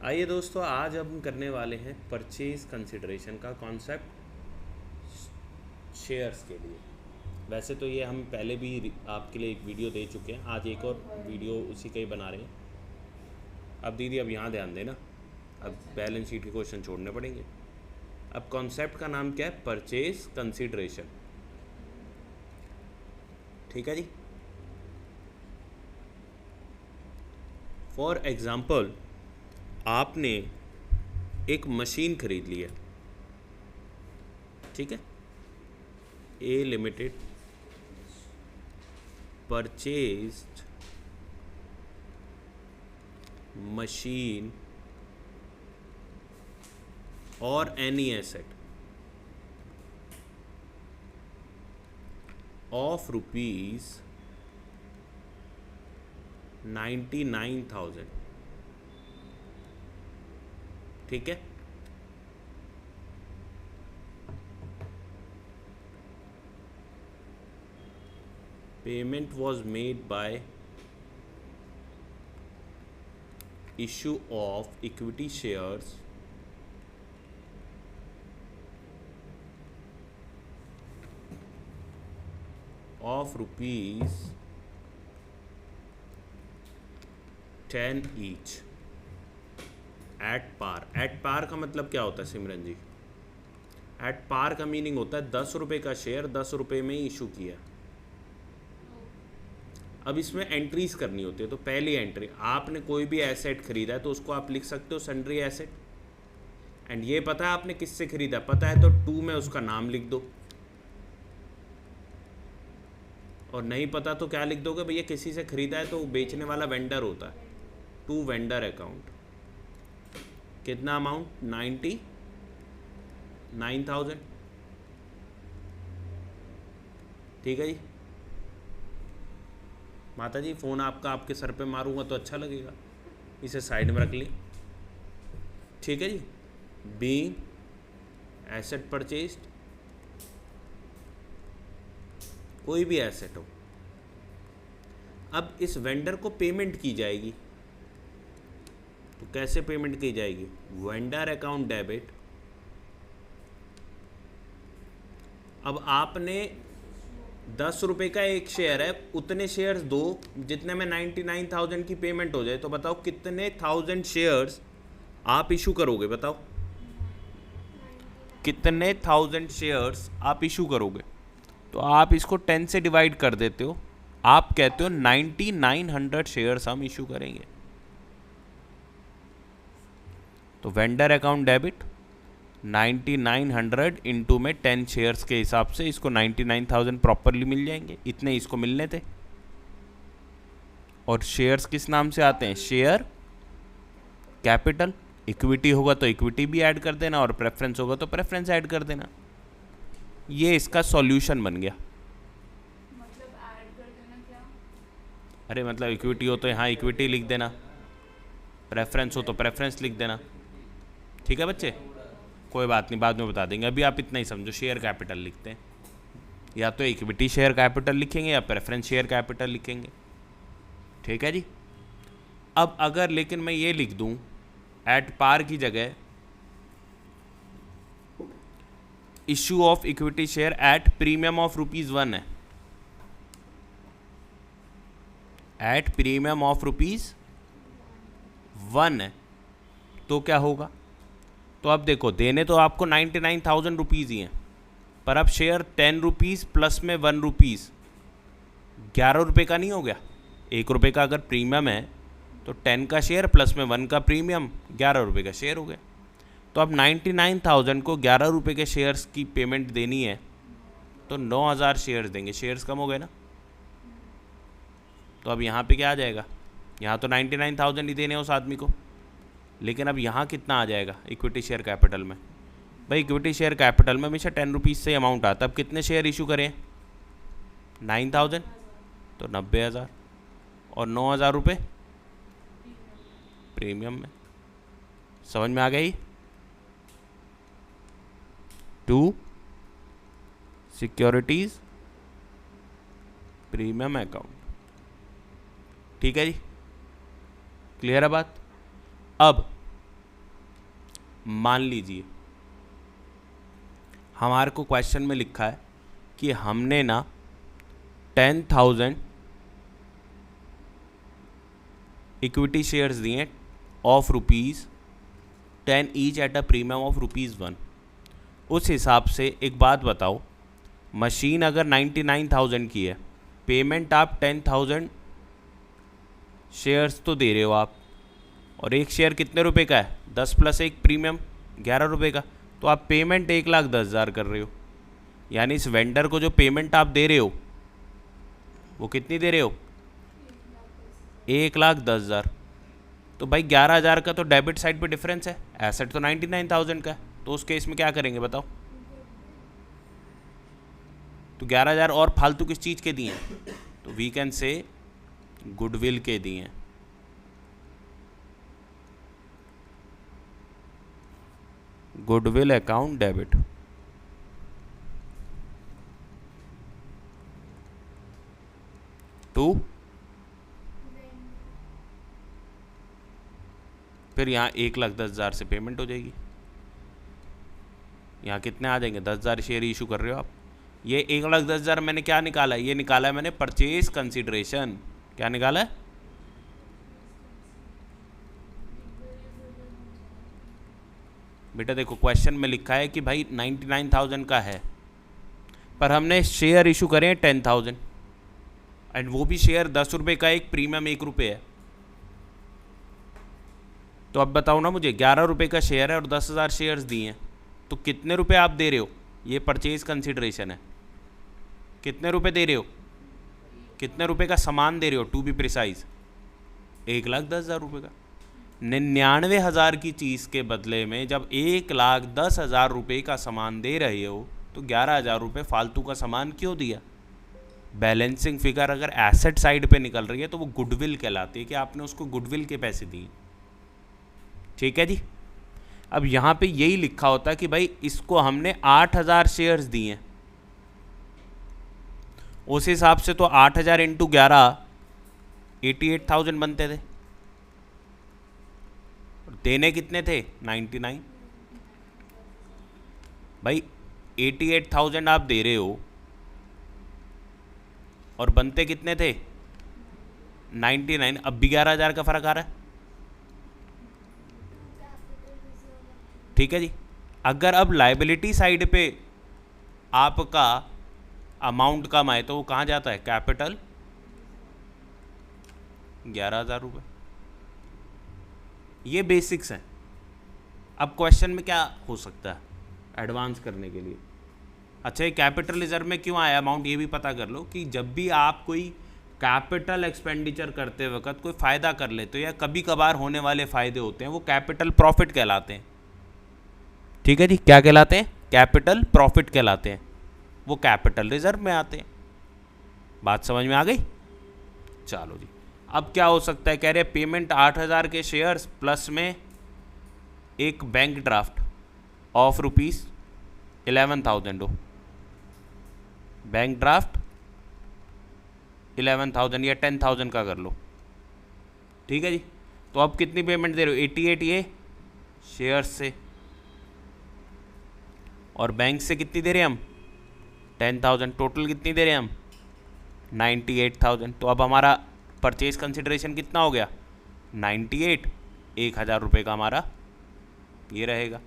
आइए दोस्तों, आज हम करने वाले हैं परचेज कंसिडरेशन का कॉन्सेप्ट शेयर्स के लिए। वैसे तो ये हम पहले भी आपके लिए एक वीडियो दे चुके हैं, आज एक और वीडियो उसी का ही बना रहे हैं। अब दीदी अब यहाँ ध्यान देना, अब बैलेंस शीट के क्वेश्चन छोड़ने पड़ेंगे। अब कॉन्सेप्ट का नाम क्या है? Purchase consideration. ठीक है जी। फॉर एग्ज़ाम्पल, आपने एक मशीन खरीद ली है, ठीक है। ए लिमिटेड परचेज्ड मशीन और एनी एसेट ऑफ रुपीज 99,000, ठीक है। Payment was made by issue of equity shares of rupees 10 each at par. At par का मतलब क्या होता है सिमरन जी? एट पार का मीनिंग होता है 10 रुपये का शेयर 10 रुपये में ही इशू किया। अब इसमें एंट्रीज करनी होती है, तो पहली एंट्री, आपने कोई भी एसेट खरीदा है तो उसको आप लिख सकते हो सन्ड्री एसेट। एंड ये पता है आपने किससे खरीदा, पता है तो 2 में उसका नाम लिख दो, और नहीं पता तो क्या लिख दोगे भैया? किसी से खरीदा है तो बेचने वाला वेंडर होता है, टू वेंडर अकाउंट। कितना अमाउंट? 99,000, ठीक है जी। माता जी फ़ोन आपका आपके सर पे मारूंगा तो अच्छा लगेगा, इसे साइड में रख ली, ठीक है जी। बीइंग एसेट परचेज्ड, कोई भी एसेट हो, अब इस वेंडर को पेमेंट की जाएगी, तो कैसे पेमेंट की जाएगी? Vendor account debit. अब आपने 10 रुपये का एक शेयर है, उतने शेयर्स दो जितने में 99,000 की पेमेंट हो जाए। तो बताओ कितने 1000 शेयर्स आप इशू करोगे? बताओ कितने 1000 शेयर्स आप इशू करोगे? तो आप इसको 10 से डिवाइड कर देते हो, आप कहते हो 9900 शेयर्स हम इशू करेंगे। तो वेंडर अकाउंट डेबिट 9900 इंटू में 10 शेयर्स के हिसाब से इसको 99,000 प्रॉपरली मिल जाएंगे, इतने इसको मिलने थे। और शेयर्स किस नाम से आते हैं? Share capital. इक्विटी होगा तो इक्विटी भी ऐड कर देना, और प्रेफरेंस होगा तो प्रेफरेंस ऐड कर देना। ये इसका सॉल्यूशन बन गया। मतलब ऐड कर देना क्या? अरे मतलब इक्विटी हो तो यहाँ इक्विटी लिख देना, प्रेफरेंस हो तो प्रेफरेंस लिख देना, ठीक है बच्चे। कोई बात नहीं, बाद में बता देंगे, अभी आप इतना ही समझो। शेयर कैपिटल लिखते हैं, या तो इक्विटी शेयर कैपिटल लिखेंगे या प्रेफरेंस शेयर कैपिटल लिखेंगे, ठीक है जी। अब अगर लेकिन मैं ये लिख दूं एट पार की जगह issue of equity share at premium of ₹1 है, एट प्रीमियम ऑफ ₹1 है, तो क्या होगा? तो अब देखो, देने तो आपको 99,000 रुपीज़ ही हैं, पर अब शेयर 10 रुपीज़ प्लस में 1 रुपीज़ 11 रुपये का नहीं हो गया? 1 रुपये का अगर प्रीमियम है तो 10 का शेयर प्लस में 1 का प्रीमियम 11 रुपये का शेयर हो गया। तो अब 99,000 को 11 रुपये के शेयर्स की पेमेंट देनी है, तो 9,000 शेयर्स देंगे, शेयर्स कम हो गए ना। तो अब यहाँ पे क्या आ जाएगा? यहाँ तो 99,000 ही देने उस आदमी को, लेकिन अब यहाँ कितना आ जाएगा इक्विटी शेयर कैपिटल में? भाई इक्विटी शेयर कैपिटल में हमेशा 10 रुपीज़ से अमाउंट आता है। अब कितने शेयर इशू करें? 9,000, तो 90,000, और 9,000 रुपये प्रीमियम में। समझ में आ गई? टू सिक्योरिटीज प्रीमियम अकाउंट, ठीक है जी, क्लियर है बात। अब मान लीजिए हमारे को क्वेश्चन में लिखा है कि हमने ना 10,000 इक्विटी शेयर्स दिए of ₹10 each at a premium of ₹1। उस हिसाब से एक बात बताओ, मशीन अगर 99,000 की है, पेमेंट आप 10,000 शेयर्स तो दे रहे हो आप, और एक शेयर कितने रुपए का है? 10 + 1 प्रीमियम 11 रुपये का, तो आप पेमेंट 1,10,000 कर रहे हो। यानी इस वेंडर को जो पेमेंट आप दे रहे हो वो कितनी दे रहे हो? 1,10,000। तो भाई 11,000 का तो डेबिट साइड पे डिफरेंस है, एसेट तो 99,000 का है, तो उस केस में क्या करेंगे बताओ? तो 11,000 और फालतू किस चीज़ के दिए हैं? तो वी कैन से गुडविल के दिए हैं। Goodwill account debit. टू फिर यहाँ 1,10,000 से पेमेंट हो जाएगी। यहाँ कितने आ जाएंगे? 10,000 शेयर इशू कर रहे हो आप। ये 1,10,000 मैंने क्या निकाला है? ये निकाला है मैंने परचेज कंसिडरेशन। क्या निकाला है? बेटा देखो क्वेश्चन में लिखा है कि भाई 99,000 का है, पर हमने शेयर इशू करे हैं 10,000, एंड वो भी शेयर 10 रुपये का, एक प्रीमियम 1 रुपये है। तो अब बताओ ना मुझे, 11 रुपये का शेयर है और 10,000 शेयर्स दिए हैं, तो कितने रुपए आप दे रहे हो? ये परचेज कंसिडरेशन है। कितने रुपए दे रहे हो? कितने रुपए का सामान दे रहे हो? टू बी प्रिसाइज 1,10,000 रुपये का। 99,000 की चीज़ के बदले में जब 1,10,000 रुपये का सामान दे रहे हो, तो 11,000 रुपये फालतू का सामान क्यों दिया? बैलेंसिंग फिगर अगर एसेट साइड पे निकल रही है तो वो गुडविल कहलाती है, कि आपने उसको गुडविल के पैसे दिए। ठीक है जी। अब यहाँ पे यही लिखा होता है कि भाई इसको हमने 8,000 शेयर्स दिए हैं, उस हिसाब से तो 8,000 × 11 88,000 बनते थे। देने कितने थे? 99। भाई 88,000 आप दे रहे हो और बनते कितने थे? 99। अब भी 11,000 का फर्क आ रहा है। ठीक है जी। अगर अब लायबिलिटी साइड पे आपका अमाउंट कम आए तो वो कहाँ जाता है? कैपिटल 11,000 रुपये। ये बेसिक्स हैं। अब क्वेश्चन में क्या हो सकता है एडवांस करने के लिए? अच्छा, ये कैपिटल रिजर्व में क्यों आया अमाउंट, ये भी पता कर लो कि जब भी आप कोई कैपिटल एक्सपेंडिचर करते वक्त कोई फ़ायदा कर लेते हो या कभी कभार होने वाले फ़ायदे होते हैं, वो कैपिटल प्रॉफिट कहलाते हैं। ठीक है जी। क्या कहलाते हैं? कैपिटल प्रॉफिट कहलाते हैं। वो कैपिटल रिजर्व में आते हैं। बात समझ में आ गई? चलो जी। अब क्या हो सकता है? कह रहे पेमेंट 8,000 के शेयर्स प्लस में एक बैंक ड्राफ्ट ऑफ ₹11,000 हो। बैंक ड्राफ्ट 11,000 या 10,000 का कर लो। ठीक है जी। तो अब कितनी पेमेंट दे रहे हो? 88 ये शेयर्स से, और बैंक से कितनी दे रहे हैं हम? 10,000। टोटल कितनी दे रहे हैं हम? 98,000। तो अब हमारा परचेज कंसिडरेशन कितना हो गया? 98। 1,000 रुपये का हमारा ये रहेगा।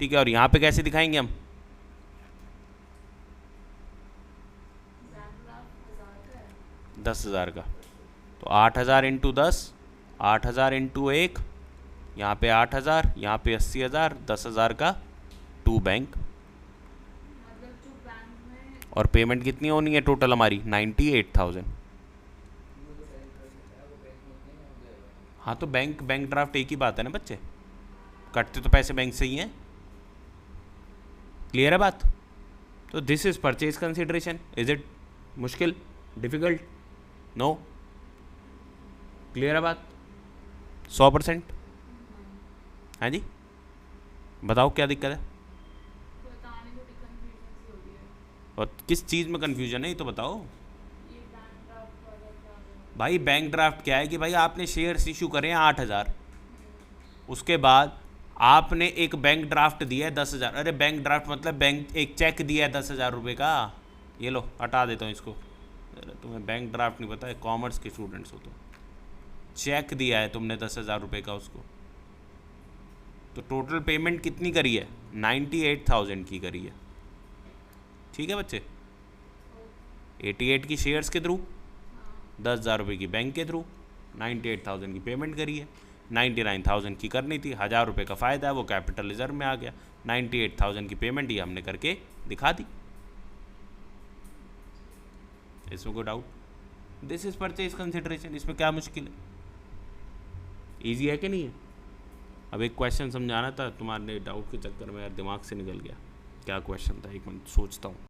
ठीक है। और यहाँ पे कैसे दिखाएंगे हम? 10,000 का। तो 8,000 × 10, 8,000 × 1, यहाँ पे 8,000, यहाँ पे 80,000, 10,000 का टू बैंक। और पेमेंट कितनी होनी है टोटल हमारी? 98,000। हाँ, तो बैंक ड्राफ्ट एक ही बात है ना बच्चे, कटते तो पैसे बैंक से ही हैं। क्लियर है बात? तो this is purchase consideration. Is it मुश्किल, डिफिकल्ट? नो। क्लियर है बात? 100%। हाँ जी, बताओ क्या दिक्कत है? और किस चीज़ में कन्फ्यूजन है ये तो बताओ भाई। बैंक ड्राफ्ट क्या है कि भाई आपने शेयर्स इशू करे हैं 8,000, उसके बाद आपने एक बैंक ड्राफ्ट दिया है 10,000, अरे बैंक ड्राफ्ट मतलब बैंक एक चेक दिया है 10,000 रुपये का, ये लो हटा देता हूँ इसको। अरे तुम्हें बैंक ड्राफ्ट नहीं पता है, कॉमर्स के स्टूडेंट्स हो तो। चेक दिया है तुमने 10,000 रुपये का उसको, तो टोटल पेमेंट कितनी करी है? 98,000 की करी है। ठीक है बच्चे, 88 की शेयर्स के थ्रू, 10,000 रुपये की बैंक के थ्रू, 98,000 की पेमेंट करी है। 99,000 की करनी थी, 1,000 रुपये का फ़ायदा है वो कैपिटल रिजर्व में आ गया। 98,000 की पेमेंट ये हमने करके दिखा दी। इसमें कोई doubt? This is purchase consideration, इसमें क्या मुश्किल है? ईजी है कि नहीं है? अब एक क्वेश्चन समझाना था, तुम्हारे डाउट के चक्कर में यार दिमाग से निकल गया। क्या क्वेश्चन था, एक मिनट सोचता हूँ।